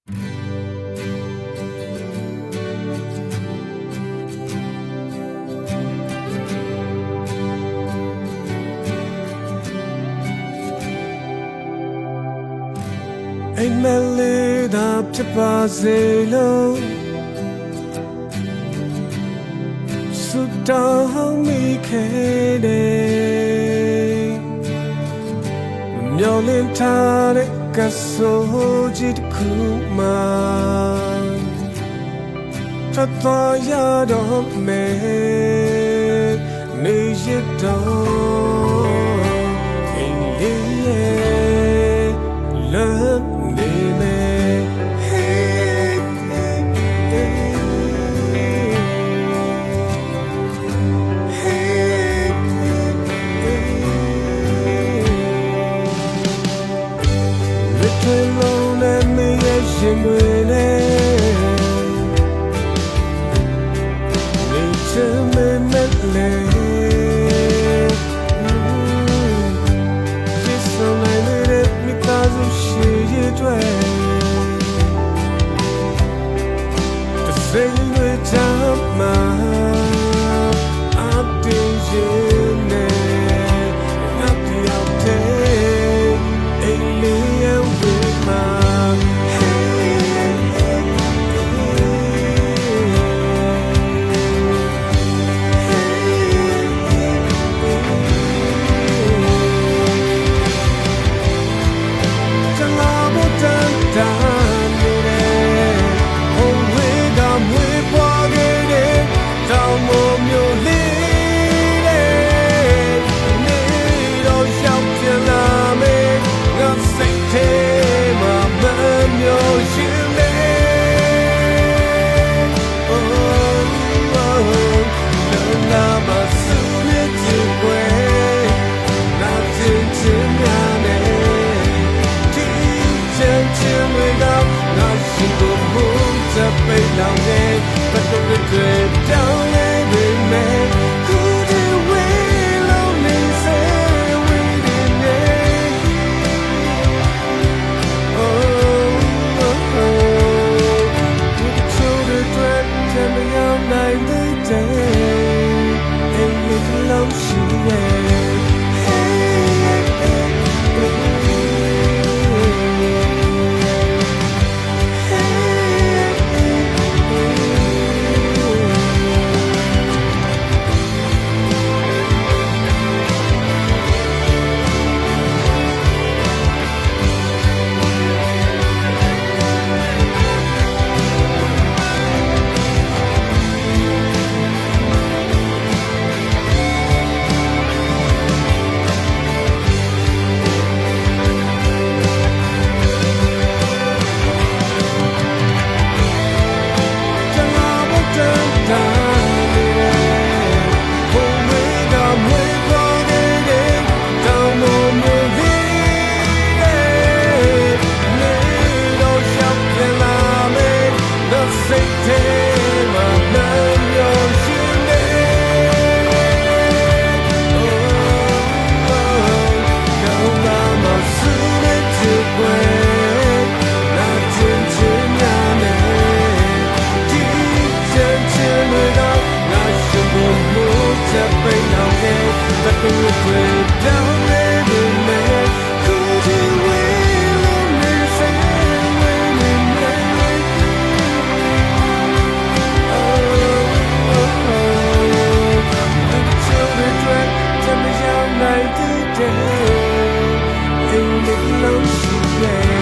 အိမ်မလေးသာဖြစ်ပါစေလို့ဆုတောင်းမိခဲ့တယ်မျောလင့်ထားတဲ့ကဆိုကြီးတစ်ခုမှထွက်သွားရတော့မယ်နေရတော့အိမ်လေးရဲ့လမ်းရှင်တွေနဲ့နေချင်မဲ့လေဒီဆုံးနေတဲ့မိသားစုရှိရတဲ့တစိမ့်တွေချမ်းမှာအတင်းရင်နဲ့ငါပြောင်းတဲ့အိမ်လေးရဲ့ဝေးမှာ被老年不懂得对到你的美哭的为了你才为的美哦哦哦我的秋的短怎么样来的day爱你的老西耶Ain't it lonely?